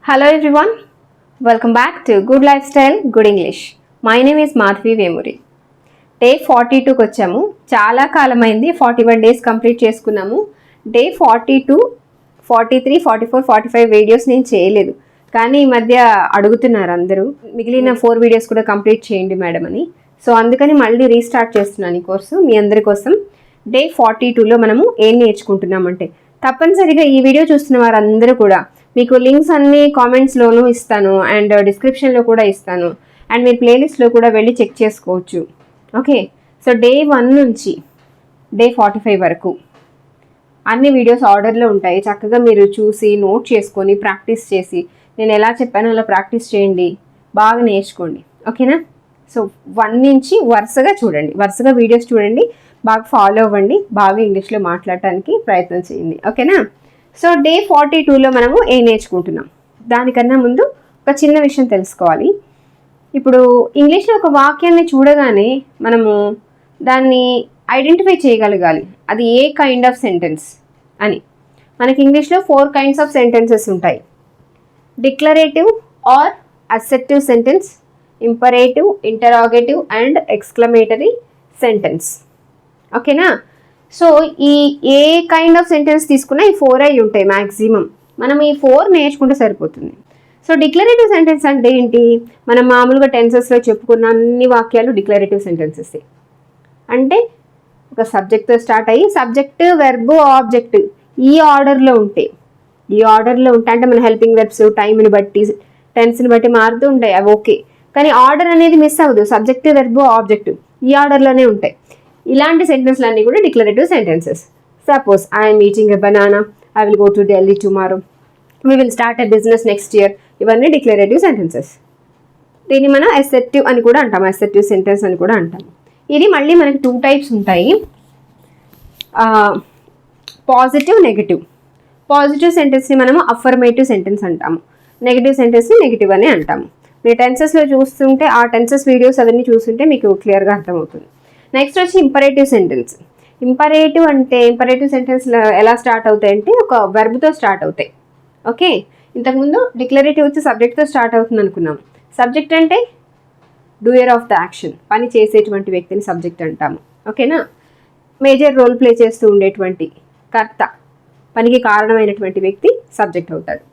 Hello everyone, welcome back to Good Lifestyle, Good English. My name is Madhavi Vemuri. Day 42కి వచ్చాము. చాలా కాలమైంది, 41 days complete చేసుకున్నాము. Day 42, 43, 44, 45 videos నేను చేయలేదు, కానీ ఈ మధ్య అడుగుతున్నారు అందరూ మిగిలిన 4 వీడియోస్ కూడా కంప్లీట్ చేయండి మేడం అని. సో అందుకని మళ్ళీ రీస్టార్ట్ చేస్తున్నాను ఈ కోర్సు మీ అందరి కోసం. డే 42లో మనము ఏం నేర్చుకుంటున్నామంటే, తప్పనిసరిగా ఈ వీడియో చూస్తున్న వారందరూ కూడా మీకు లింక్స్ అన్ని కామెంట్స్లోనూ ఇస్తాను అండ్ డిస్క్రిప్షన్లో కూడా ఇస్తాను అండ్ మీరు ప్లేలిస్ట్లో కూడా వెళ్ళి చెక్ చేసుకోవచ్చు. ఓకే, సో డే 1 నుంచి డే 45 వరకు అన్ని వీడియోస్ ఆర్డర్లో ఉంటాయి. చక్కగా మీరు చూసి నోట్ చేసుకొని ప్రాక్టీస్ చేసి నేను ఎలా చెప్పానో అలా ప్రాక్టీస్ చేయండి, బాగా నేర్చుకోండి. ఓకేనా? సో 1 నుంచి వరుసగా చూడండి, వరుసగా వీడియోస్ చూడండి, బాగా ఫాలో అవ్వండి, బాగా ఇంగ్లీష్లో మాట్లాడటానికి ప్రయత్నం చేయండి. ఓకేనా? సో డే 42లో మనము ఏం నేర్చుకుంటున్నాం, దానికన్నా ముందు ఒక చిన్న విషయం తెలుసుకోవాలి. ఇప్పుడు ఇంగ్లీష్లో ఒక వాక్యాన్ని చూడగానే మనము దాన్ని ఐడెంటిఫై చేయగలగాలి, అది ఏ కైండ్ ఆఫ్ సెంటెన్స్ అని. మనకి ఇంగ్లీష్లో 4 kinds ఆఫ్ సెంటెన్సెస్ ఉంటాయి: declarative or assertive sentence, imperative, interrogative and exclamatory sentence. ఓకేనా? సో ఈ ఏ కైండ్ ఆఫ్ సెంటెన్స్ తీసుకున్నా ఈ 4 అయి ఉంటాయి మ్యాక్సిమం. మనం ఈ 4 నేర్చుకుంటే సరిపోతుంది. సో డిక్లరేటివ్ సెంటెన్స్ అంటే ఏంటి? మనం మామూలుగా టెన్సెస్లో చెప్పుకున్న అన్ని వాక్యాలు డిక్లరేటివ్ సెంటెన్సెస్. అంటే ఒక సబ్జెక్ట్తో స్టార్ట్ అయ్యి సబ్జెక్ట్, వెర్బ్, ఆబ్జెక్ట్ ఈ ఆర్డర్లో ఉంటాయి. అంటే మన హెల్పింగ్ వెర్బ్స్ టైంని బట్టి టెన్స్ని బట్టి మారుతూ ఉంటాయి, అవి ఓకే. కానీ ఆర్డర్ అనేది మిస్ అవ్వదు, సబ్జెక్ట్, వెర్బ్, ఆబ్జెక్ట్ ఈ ఆర్డర్లోనే ఉంటాయి. ఇలాంటి సెంటెన్స్లు అన్నీ కూడా declarative sentences. Suppose I'm eating a banana, I will go to Delhi tomorrow, we will start a business next year. ఇవన్నీ డిక్లరేటివ్ సెంటెన్సెస్. దీన్ని మనం అసెర్టివ్ అని కూడా అంటాం, అసెర్టివ్ సెంటెన్స్ అని కూడా అంటాం. ఇది మళ్ళీ మనకి 2 types ఉంటాయి: పాజిటివ్, నెగిటివ్. పాజిటివ్ సెంటెన్స్ని మనము అఫర్మేటివ్ సెంటెన్స్ అంటాము, నెగిటివ్ సెంటెన్స్ని నెగిటివ్ అని అంటాము. మీరు టెన్సెస్లో చూస్తుంటే ఆ టెన్సెస్ వీడియోస్ అవన్నీ చూస్తుంటే మీకు క్లియర్గా అర్థమవుతుంది. నెక్స్ట్ వచ్చి ఇంపరేటివ్ సెంటెన్స్. ఇంపరేటివ్ సెంటెన్స్ ఎలా స్టార్ట్ అవుతాయి అంటే ఒక వెర్బ్తో స్టార్ట్ అవుతాయి. ఓకే, ఇంతకుముందు డిక్లరేటివ్ వచ్చి సబ్జెక్ట్తో స్టార్ట్ అవుతుంది అనుకున్నాం. సబ్జెక్ట్ అంటే డూయర్ ఆఫ్ ద యాక్షన్, పని చేసేటువంటి వ్యక్తిని సబ్జెక్ట్ అంటాము. ఓకేనా? మేజర్ రోల్ ప్లే చేస్తూ ఉండేటువంటి కర్త, పనికి కారణమైనటువంటి వ్యక్తి సబ్జెక్ట్ అవుతాడు.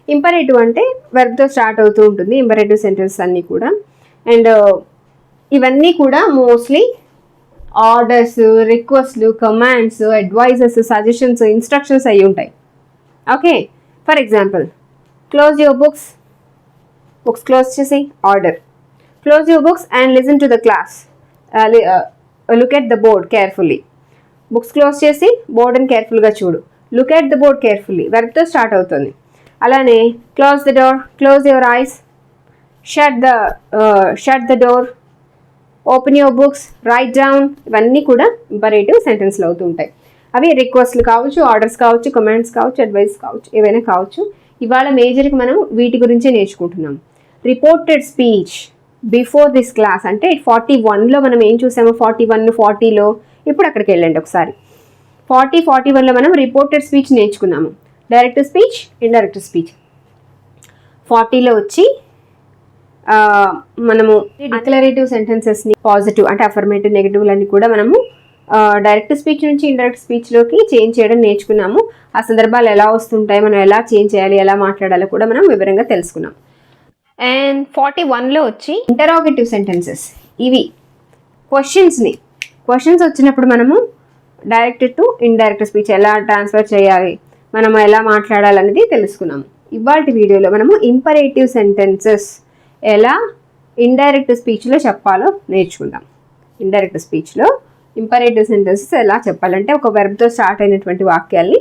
ఇంపరేటివ్ అంటే వెర్బ్తో స్టార్ట్ అవుతూ ఉంటుంది ఇంపరేటివ్ సెంటెన్స్ అన్నీ కూడా. అండ్ ఇవన్నీ కూడా మోస్ట్లీ ఆర్డర్స్, రిక్వెస్ట్లు, కమాండ్స్, అడ్వైజెస్, సజెషన్స్, ఇన్స్ట్రక్షన్స్ అయి ఉంటాయి. Okay, for example close your books close చేసి order. Close your books and listen to the class, look at the board carefully. Books close చేసి బోర్డుని కేర్ఫుల్గా చూడు, look at the board carefully వెర్బ్తో start అవుతుంది. అలానే close the door, close your eyes, shut the door, open your books, write down. ఇవన్నీ కూడా imperative సెంటెన్స్లు అవుతూ ఉంటాయి. అవి రిక్వెస్ట్లు కావచ్చు, ఆర్డర్స్ కావచ్చు, కమాండ్స్ కావచ్చు, అడ్వైస్ కావచ్చు, ఏవైనా కావచ్చు. ఇవాళ మేజర్కి మనం వీటి గురించే నేర్చుకుంటున్నాం. Reported speech before this class అంటే 41లో మనం ఏం చూసామో, 41, 40లో. ఇప్పుడు అక్కడికి వెళ్ళండి ఒకసారి. 40, 41లో మనం రిపోర్టెడ్ స్పీచ్ నేర్చుకున్నాము. Direct speech, indirect speech. 40లో వచ్చి మనము డిక్లరేటివ్ సెంటెన్సెస్ని పాజిటివ్ అంటే అఫర్మేటివ్, నెగిటివ్లన్నీ కూడా మనము డైరెక్ట్ స్పీచ్ నుంచి ఇండైరెక్ట్ స్పీచ్లోకి చేంజ్ చేయడం నేర్చుకున్నాము. ఆ సందర్భాలు ఎలా వస్తుంటాయి, మనం ఎలా చేంజ్ చేయాలి, ఎలా మాట్లాడాలో కూడా మనం వివరంగా తెలుసుకున్నాం. అండ్ 41లో వచ్చి ఇంటరాగేటివ్ సెంటెన్సెస్. ఇవి క్వశ్చన్స్ వచ్చినప్పుడు మనము డైరెక్ట్ టు ఇండైరెక్ట్ స్పీచ్ ఎలా ట్రాన్స్ఫర్ చేయాలి, మనం ఎలా మాట్లాడాలనేది తెలుసుకున్నాము. ఇవాళ వీడియోలో మనము ఇంపరేటివ్ సెంటెన్సెస్ ఎలా ఇండైరెక్ట్ స్పీచ్లో చెప్పాలో నేర్చుకుందాం. ఇండైరెక్ట్ స్పీచ్లో ఇంపరేటివ్ సెంటెన్సెస్ ఎలా చెప్పాలంటే ఒక వెర్బ్తో స్టార్ట్ అయినటువంటి వాక్యాల్ని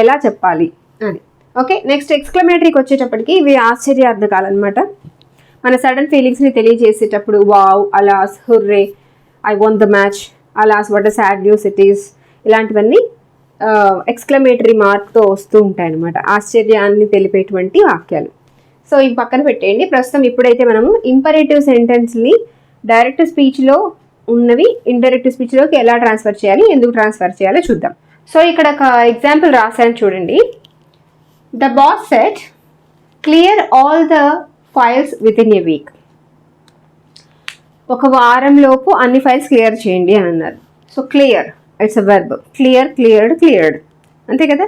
ఎలా చెప్పాలి అని. ఓకే, నెక్స్ట్ ఎక్స్క్లమేటరీకి వచ్చేటప్పటికి ఇవి ఆశ్చర్యార్థకాలు అనమాట. మన సడన్ ఫీలింగ్స్ని తెలియజేసేటప్పుడు wow, alas, hurray, I want the match, alas, what a sad news it is, ఇలాంటివన్నీ ఎక్స్క్లమేటరీ మార్క్తో వస్తూ ఉంటాయి అన్నమాట, ఆశ్చర్యాన్ని తెలిపేటువంటి వాక్యాలు. సో ఇవి పక్కన పెట్టేయండి. ప్రస్తుతం ఇప్పుడైతే మనము ఇంపరేటివ్ సెంటెన్స్ని డైరెక్ట్ స్పీచ్లో ఉన్నవి ఇండైరెక్ట్ స్పీచ్లోకి ఎలా ట్రాన్స్ఫర్ చేయాలి, ఎందుకు ట్రాన్స్ఫర్ చేయాలో చూద్దాం. సో ఇక్కడ ఒక ఎగ్జాంపుల్ రాశాను చూడండి. The boss said clear all the files with in a week. ఒక వారంలోపు అన్ని ఫైల్స్ క్లియర్ చేయండి అని అన్నారు. So clear it's a verb. Clear, cleared, cleared, అంతే కదా.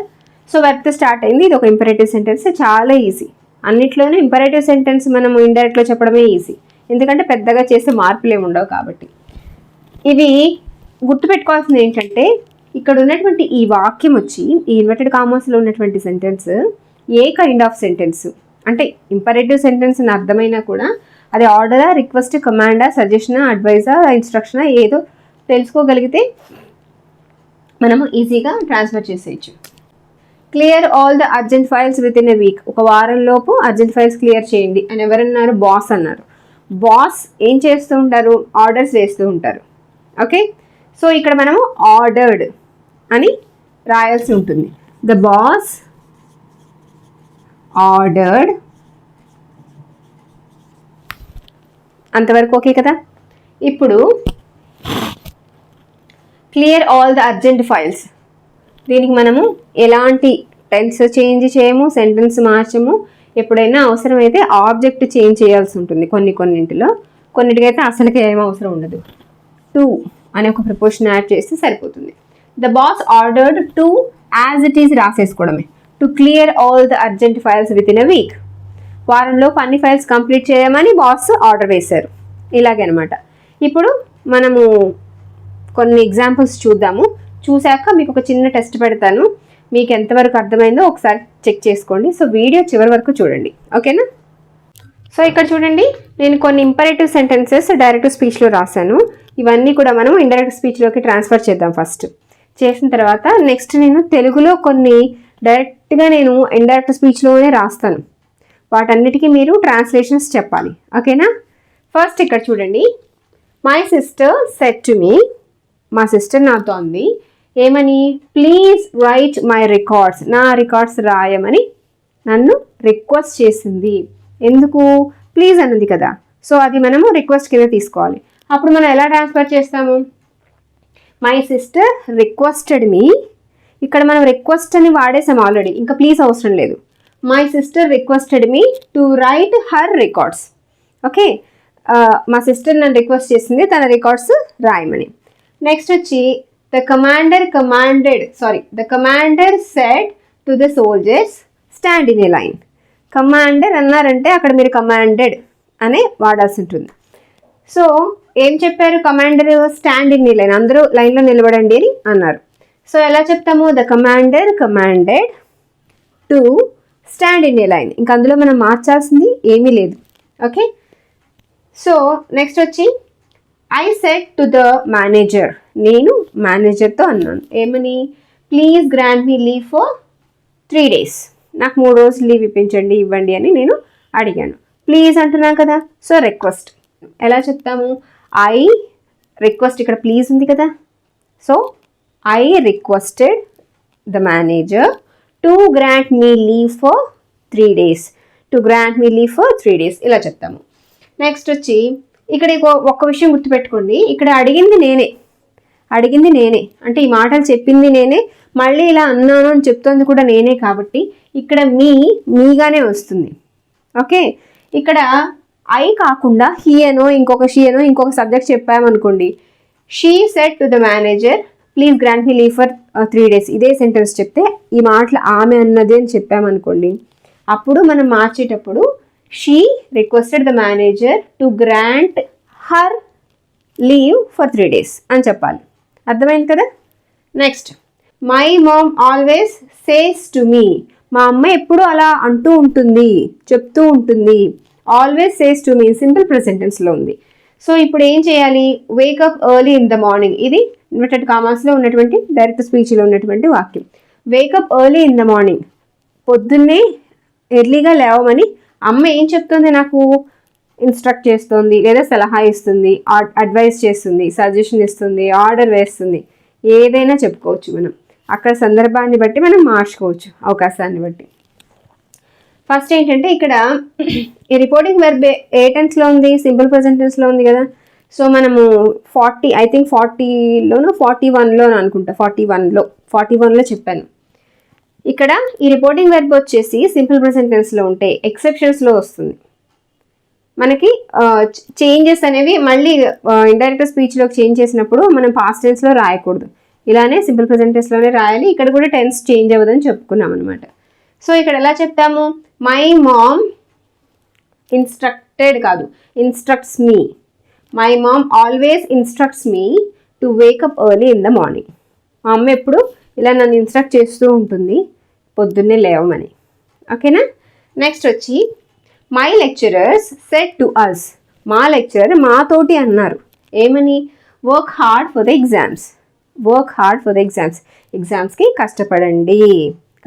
సో వెర్బ్తో స్టార్ట్ అయింది. ఇది ఒక ఇంపరేటివ్ సెంటెన్స్. చాలా ఈజీ. అన్నిట్లోనే ఇంపరేటివ్ సెంటెన్స్ మనం ఇండైరెక్ట్లో చెప్పడమే ఈజీ, ఎందుకంటే పెద్దగా చేసే మార్పులు ఏమి ఉండవు కాబట్టి. ఇవి గుర్తుపెట్టుకోవాల్సింది ఏంటంటే, ఇక్కడ ఉన్నటువంటి ఈ వాక్యం వచ్చి ఈ ఇన్వర్టెడ్ కామర్స్లో ఉన్నటువంటి sentence A kind of sentence అంటే ఇంపరేటివ్ సెంటెన్స్ అని అర్థమైనా కూడా అది ఆర్డరా, రిక్వెస్ట్, కమాండా, సజెషనా, అడ్వైజా, ఇన్స్ట్రక్షనా ఏదో తెలుసుకోగలిగితే మనము ఈజీగా ట్రాన్స్ఫర్ చేసేయచ్చు. Clear all the urgent files with in a week. ఒక వారంలోపు అర్జెంట్ ఫైల్స్ క్లియర్ చేయండి అని ఎవరన్నారు? బాస్ అన్నారు. బాస్ ఏం చేస్తూ ఉంటారు? ఆర్డర్స్ వేస్తూ ఉంటారు. ఓకే, సో ఇక్కడ మనము ఆర్డర్డ్ అని రాయాల్సి ఉంటుంది. The boss ordered. అంతవరకు ఓకే కదా. ఇప్పుడు clear all the urgent files. దీనికి మనము ఎలాంటి టెన్స్ చేంజ్ చేయము, సెంటెన్స్ మార్చము. ఎప్పుడైనా అవసరమైతే ఆబ్జెక్ట్ చేంజ్ చేయాల్సి ఉంటుంది కొన్నింటిలో, కొన్నిటికైతే అసలుకే ఏం అవసరం ఉండదు. టు అనే ఒక ప్రిపోజిషన్ యాడ్ చేస్తే సరిపోతుంది. The boss ordered to as it is రాసేసుకోవడమే. To clear all the urgent files within a week. వారంలో అన్ని ఫైల్స్ కంప్లీట్ చేయమని బాస్ ఆర్డర్ వేశారు. ఇలాగే అనమాట. ఇప్పుడు మనము కొన్ని ఎగ్జాంపుల్స్ చూద్దాము. చూశాక మీకు ఒక చిన్న టెస్ట్ పెడతాను. మీకు ఎంతవరకు అర్థమైందో ఒకసారి చెక్ చేసుకోండి. సో వీడియో చివరి వరకు చూడండి, ఓకేనా. సో ఇక్కడ చూడండి, నేను కొన్ని ఇంపరేటివ్ సెంటెన్సెస్ డైరెక్ట్ స్పీచ్లో రాశాను. ఇవన్నీ కూడా మనం ఇండైరెక్ట్ స్పీచ్లోకి ట్రాన్స్ఫర్ చేద్దాం. ఫస్ట్ చేసిన తర్వాత నెక్స్ట్ నేను తెలుగులో కొన్ని డైరెక్ట్గా నేను ఇండైరెక్ట్ స్పీచ్లోనే రాస్తాను. వాటన్నిటికీ మీరు ట్రాన్స్లేషన్స్ చెప్పాలి, ఓకేనా. ఫస్ట్ ఇక్కడ చూడండి, my sister said to me. మా సిస్టర్ నాతో అంది ఏమని? Please right my records. నా రికార్డ్స్ రాయమని నన్ను రిక్వెస్ట్ చేసింది. ఎందుకు? ప్లీజ్ అన్నది కదా. సో అది మనము రిక్వెస్ట్ కింద తీసుకోవాలి. అప్పుడు మనం ఎలా ట్రాన్స్ఫర్ చేస్తాము? మై సిస్టర్ రిక్వెస్టెడ్ మీ. ఇక్కడ మనం రిక్వెస్ట్ అని వాడేసాం ఆల్రెడీ, ఇంకా ప్లీజ్ అవసరం లేదు. My sister requested me to right her records. Okay, మా సిస్టర్ నన్ను రిక్వెస్ట్ చేసింది తన రికార్డ్స్ రాయమని. నెక్స్ట్ వచ్చి the commander said to the soldiers stand in a line. Commander అన్నారంటే అక్కడ మీరు కమాండెడ్ అనే వాడాల్సి ఉంటుంది. సో ఏం చెప్పారు? Commander stand in a line, అందరూ లైన్లో నిలబడండి అని అన్నారు. సో ఎలా చెప్తాము? The commander commanded to stand in a line. ఇంకా అందులో మనం మార్చాల్సింది ఏమీ లేదు. ఓకే, సో నెక్స్ట్ వచ్చి I said to the manager. నేను మేనేజర్తో అన్నాను ఏమని? Please grant me leave for 3 days. నాకు 3 రోజులు లీవ్ ఇవ్వండి అని నేను అడిగాను. ప్లీజ్ అంటున్నాను కదా, సో రిక్వెస్ట్ ఎలా చెప్తాము? ఐ రిక్వెస్ట్, ఇక్కడ ప్లీజ్ ఉంది కదా, so I requested the manager to grant me leave for 3 days. To grant me leave for 3 days ఇలా చెప్తాము. నెక్స్ట్ వచ్చి ఇక్కడ ఒక్క విషయం గుర్తుపెట్టుకోండి, ఇక్కడ అడిగింది నేనే అంటే ఈ మాటలు చెప్పింది నేనే, మళ్ళీ ఇలా అన్నాను అని చెప్తుంది కూడా నేనే, కాబట్టి ఇక్కడ మీగానే వస్తుంది. ఓకే, ఇక్కడ ఐ కాకుండా హీ అనో ఇంకొక సబ్జెక్ట్ చెప్పామనుకోండి. She said to the manager please grant me leave for 3 days. ఇదే సెంటెన్స్ చెప్తే ఈ మాటలు ఆమె అన్నది అని చెప్పామనుకోండి, అప్పుడు మనం మార్చేటప్పుడు she requested the manager to grant her leave for 3 days అని చెప్పాలి. అర్థమైంది కదా. Next, my mom always says to me. మా అమ్మ ఎప్పుడు అలా అంటూ ఉంటుంది, చెప్తూ ఉంటుంది. Always says to me simple present టెన్స్లో ఉంది. సో ఇప్పుడు ఏం చేయాలి? Wake up early in the morning. ఇది ఇన్వర్టెడ్ కామర్స్లో ఉన్నటువంటి డైరెక్ట్ స్పీచ్లో ఉన్నటువంటి వాక్యం. Wake up early in the morning. పొద్దున్నే ఎర్లీగా లేవమని అమ్మ ఏం చెప్తుంది? నాకు ఇన్స్ట్రక్ట్ చేస్తుంది, లేదా సలహా ఇస్తుంది, అడ్వైస్ చేస్తుంది, సజెషన్ ఇస్తుంది, ఆర్డర్ వేస్తుంది, ఏదైనా చెప్పుకోవచ్చు మనం. అక్కడ సందర్భాన్ని బట్టి మనం మార్చుకోవచ్చు, అవకాశాన్ని బట్టి. ఫస్ట్ ఏంటంటే ఇక్కడ ఈ రిపోర్టింగ్ వెర్బ్ ఏ టెన్స్లో ఉంది? సింపుల్ ప్రెజెంట్ టెన్స్లో ఉంది కదా. సో మనము 40లోనో 41లోనో అనుకుంటా, 41లో చెప్పాను. ఇక్కడ ఈ రిపోర్టింగ్ వెర్బ్ వచ్చేసి సింపుల్ ప్రెజెంట్ టెన్స్లో ఉంటే ఎక్సెప్షన్స్లో వస్తుంది. మనకి చేంజెస్ అనేవి మళ్ళీ ఇండైరెక్ట్ స్పీచ్లోకి చేంజ్ చేసినప్పుడు మనం పాస్ట్ టెన్స్లో రాయకూడదు, ఇలానే సింపుల్ ప్రెజెంట్ టెన్స్లోనే రాయాలి. ఇక్కడ కూడా టెన్స్ చేంజ్ అవ్వదని చెప్పుకున్నాం అనమాట. సో ఇక్కడ ఎలా చెప్తాము, మై మామ్ ఇన్స్ట్రక్టెడ్ కాదు, instructs me. My mom always instructs me to wake up early in the morning. మా అమ్మ ఎప్పుడు ఇలా నన్ను ఇన్స్ట్రక్ట్ చేస్తూ ఉంటుంది పొద్దున్నే లేవమని. ఓకేనా. నెక్స్ట్ వచ్చి my lecturers said to us. మా లెక్చరర్ మాతోటి అన్నారు ఏమని, work hard for the exams. Work hard for the exams, ఎగ్జామ్స్కి కష్టపడండి,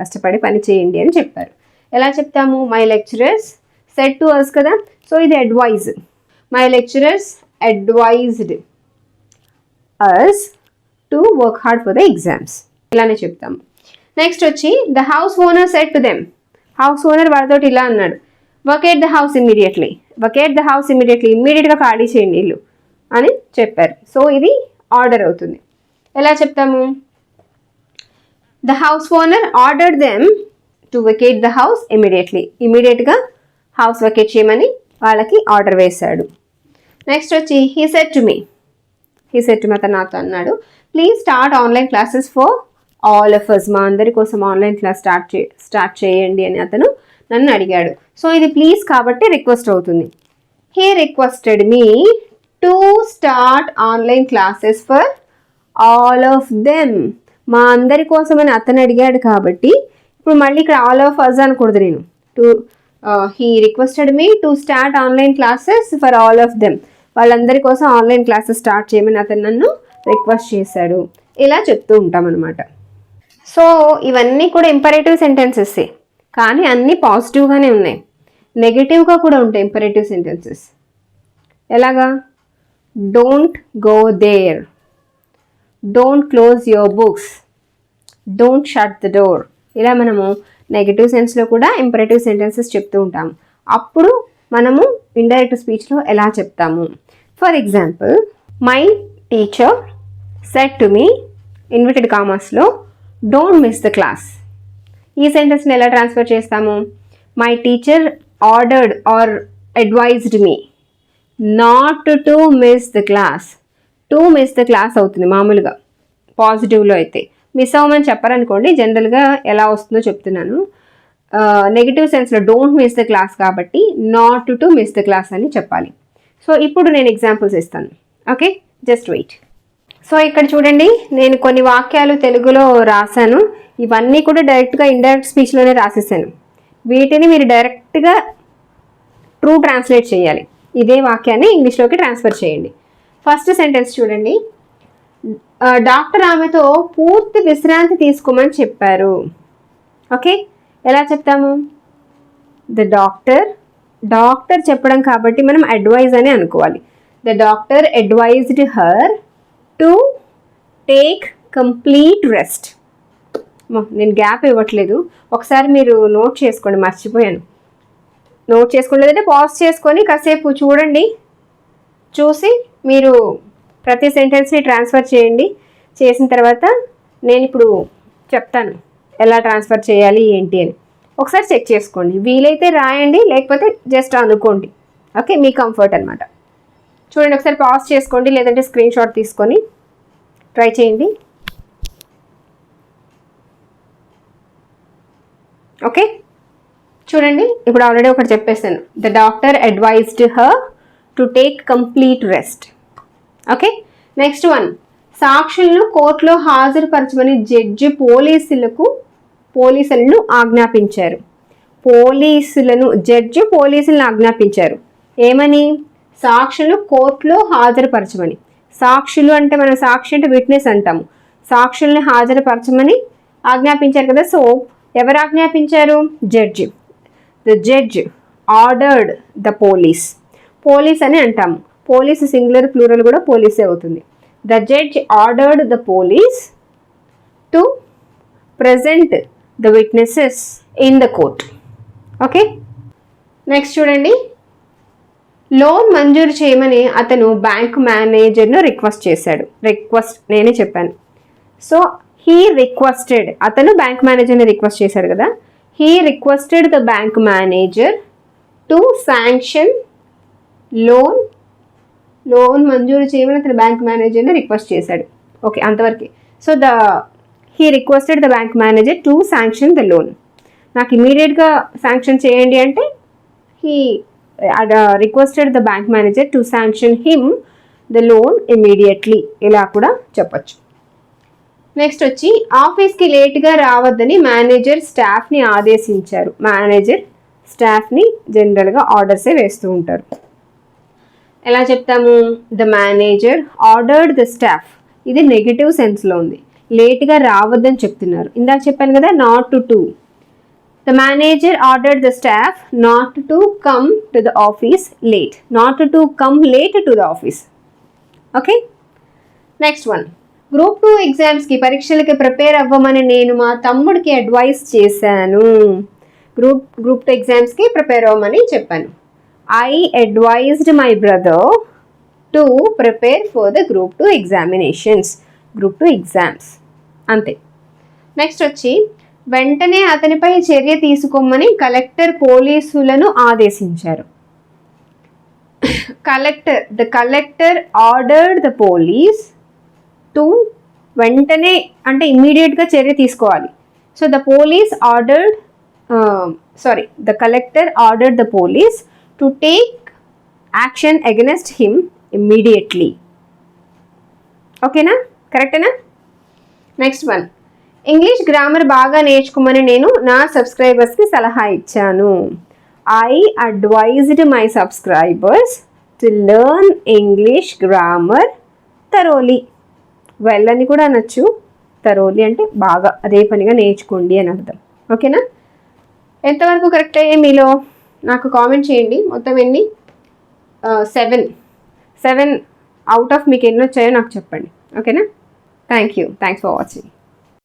కష్టపడి పని చేయండి అని చెప్పారు. ఎలా చెప్తాము, my lecturers said to us కదా, సో ఇది advise. My lecturers advised us to work hard for the exams, ఇలానే చెప్తాము. నెక్స్ట్ వచ్చి the house owner said to them. House owner వాళ్ళతో ఇలా అన్నాడు, vacate the house immediately. వకేట్ the house immediately, ఇమ్మీడియట్గా ఖాళీ చేయండి ఇల్లు అని చెప్పారు. సో ఇది ఆర్డర్ అవుతుంది. ఎలా చెప్తాము, the house owner ordered them to vacate the house immediately. ఇమ్మీడియట్గా హౌస్ వకేట్ చేయమని వాళ్ళకి ఆర్డర్ వేశాడు. నెక్స్ట్ వచ్చి he said to me. He said to me, అతను నాతో అన్నాడు, please start online classes for all of us. మా అందరి కోసం ఆన్లైన్ క్లాస్ స్టార్ట్ చేయండి అని అతను నన్ను అడిగాడు. సో ఇది ప్లీజ్ కాబట్టి రిక్వెస్ట్ అవుతుంది. He requested me to start online classes for all of them. మా అందరి కోసం అని అతను అడిగాడు కాబట్టి ఇప్పుడు మళ్ళీ ఇక్కడ ఆల్ ఆఫ్ అస్ అనకూడదు నేను. He requested me to start online classes for all of them. వాళ్ళందరి కోసం ఆన్లైన్ క్లాసెస్ స్టార్ట్ చేయమని అతను నన్ను రిక్వెస్ట్ చేశాడు. ఇలా చెప్తూ ఉంటాం అనమాట. సో ఇవన్నీ కూడా ఇంపరేటివ్ సెంటెన్సెస్, కానీ అన్నీ పాజిటివ్గానే ఉన్నాయి. నెగిటివ్గా కూడా ఉంటాయి ఇంపరేటివ్ సెంటెన్సెస్. ఎలాగా, don't go there, don't close your books, don't shut the door. ఇలా మనము నెగిటివ్ సెన్స్లో కూడా ఇంపరేటివ్ సెంటెన్సెస్ చెప్తూ ఉంటాము. అప్పుడు మనము ఇండైరెక్ట్ స్పీచ్లో ఎలా చెప్తాము. For example, my teacher said to me, inverted కామర్స్లో, డోంట్ మిస్ ద క్లాస్. ఈ సెంటెన్స్ని ఎలా ట్రాన్స్ఫర్ చేస్తాము, my teacher ordered or advised me not to miss the class. To miss the class అవుతుంది మామూలుగా పాజిటివ్లో. అయితే మిస్ అవ్వమని చెప్పారనుకోండి, జనరల్గా ఎలా వస్తుందో చెప్తున్నాను. నెగిటివ్ సెన్స్లో డోంట్ మిస్ ద క్లాస్ కాబట్టి not to miss the class అని చెప్పాలి. సో ఇప్పుడు నేను ఎగ్జాంపుల్స్ ఇస్తాను. Okay, just wait. సో ఇక్కడ చూడండి, నేను కొన్ని వాక్యాలు తెలుగులో రాశాను. ఇవన్నీ కూడా డైరెక్ట్గా ఇండైరెక్ట్ స్పీచ్లోనే రాసేసాను. వీటిని మీరు డైరెక్ట్గా ట్రూ ట్రాన్స్లేట్ చేయాలి. ఇదే వాక్యాన్ని ఇంగ్లీష్లోకి ట్రాన్స్ఫర్ చేయండి. ఫస్ట్ సెంటెన్స్ చూడండి, డాక్టర్ ఆమెతో పూర్తి విశ్రాంతి తీసుకోమని చెప్పారు. ఓకే, ఎలా చెప్తాము, ద డాక్టర్ చెప్పడం కాబట్టి మనం అడ్వైజ్ అని అనుకోవాలి. The doctor advised her to take complete rest. నేను గ్యాప్ ఇవ్వట్లేదు, ఒకసారి మీరు నోట్ చేసుకోండి, మర్చిపోయాను. నోట్ చేసుకోండి, లేదంటే పాజ్ చేసుకొని కాసేపు చూడండి. చూసి మీరు ప్రతి సెంటెన్స్ని ట్రాన్స్ఫర్ చేయండి. చేసిన తర్వాత నేను ఇప్పుడు చెప్తాను ఎలా ట్రాన్స్ఫర్ చేయాలి ఏంటి అని. ఒకసారి చెక్ చేసుకోండి, వీలైతే రాయండి, లేకపోతే జస్ట్ అనుకోండి. ఓకే, మీ కంఫర్ట్ అనమాట. చూడండి, ఒకసారి పాజ్ చేసుకోండి, లేదంటే స్క్రీన్ షాట్ తీసుకొని ట్రై చేయండి. ఓకే, చూడండి, ఇప్పుడు ఆల్రెడీ ఒకటి చెప్పేసాను. The doctor advised her to take complete rest. Okay, next one, సాక్షులను కోర్టులో హాజరుపరచమని జడ్జి పోలీసులను ఆజ్ఞాపించారు. జడ్జి పోలీసులను ఆజ్ఞాపించారు ఏమని, సాక్షులను కోర్టులో హాజరుపరచమని. సాక్షులు అంటే మనం సాక్షి అంటే విట్నెస్ అంటాము. సాక్షుల్ని హాజరుపరచమని ఆజ్ఞాపించారు కదా. సో ఎవరు ఆజ్ఞాపించారు, judge. The judge ordered the police అని అంటాము. పోలీస్ సింగులర్, ప్లూరల్ కూడా పోలీసే అవుతుంది. The judge ordered the police to present the witnesses in the court. Okay, next చూడండి, లోన్ మంజూరు చేయమని అతను బ్యాంక్ మేనేజర్ను రిక్వెస్ట్ చేశాడు. నేనే చెప్పాను. సో హీ రిక్వెస్టెడ్, అతను బ్యాంక్ మేనేజర్ని రిక్వెస్ట్ చేశాడు కదా, he requested the bank manager to sanction loan మంజూరు చేయమని అతను బ్యాంక్ మేనేజర్ని రిక్వెస్ట్ చేశాడు. ఓకే, అంతవరకు. So he requested the bank manager to sanction the loan. నాకు ఇమీడియట్గా శాంక్షన్ చేయండి అంటే he requested the bank manager to sanction him the loan immediately, ఇలా కూడా చెప్పచ్చు. నెక్స్ట్ వచ్చి ఆఫీస్కి లేట్గా రావద్దని మేనేజర్ స్టాఫ్ని ఆదేశించారు. మేనేజర్ స్టాఫ్ని జనరల్గా ఆర్డర్సే వేస్తూ ఉంటారు. ఎలా చెప్తాము? The manager ordered the staff, ఇది నెగిటివ్ సెన్స్లో ఉంది. లేట్గా రావద్దని చెప్తున్నారు. ఇందాక చెప్పాను కదా, not to. The manager ordered the staff not to come to the office late, not to come late to the office. Okay, next one. Group 2 ఎగ్జామ్స్కి పరీక్షలకి prepare అవ్వమని నేను మా తమ్ముడికి అడ్వైస్ చేశాను. గ్రూప్ 2 ఎగ్జామ్స్కి ప్రిపేర్ అవ్వమని చెప్పాను. I advised my brother to prepare for the group 2 examinations, group 2 exams. అంతే. నెక్స్ట్ వచ్చి వెంటనే అతనిపై చర్య తీసుకోమని కలెక్టర్ పోలీసులను ఆదేశించారు. The collector ordered the police to, వెంటనే అంటే ఇమ్మీడియట్గా చర్య తీసుకోవాలి. So the collector ordered the police to take action against him immediately. ఓకేనా, కరెక్టేనా? Next one. ఇంగ్లీష్ గ్రామర్ బాగా నేర్చుకోమని నేను నా సబ్స్క్రైబర్స్కి సలహా ఇచ్చాను. I advised my subscribers to learn English grammar thoroughly. Well అని కూడా అనొచ్చు, థరోలీ అంటే బాగా, అదే పనిగా నేర్చుకోండి అని అర్థం. ఓకేనా? ఎంతవరకు కరెక్ట్ అయ్యే మీలో నాకు కామెంట్ చేయండి. మొత్తం ఎన్ని? 7 అవుట్ ఆఫ్ మీకు ఎన్ని వచ్చాయో నాకు చెప్పండి. ఓకేనా? Thanks for watching.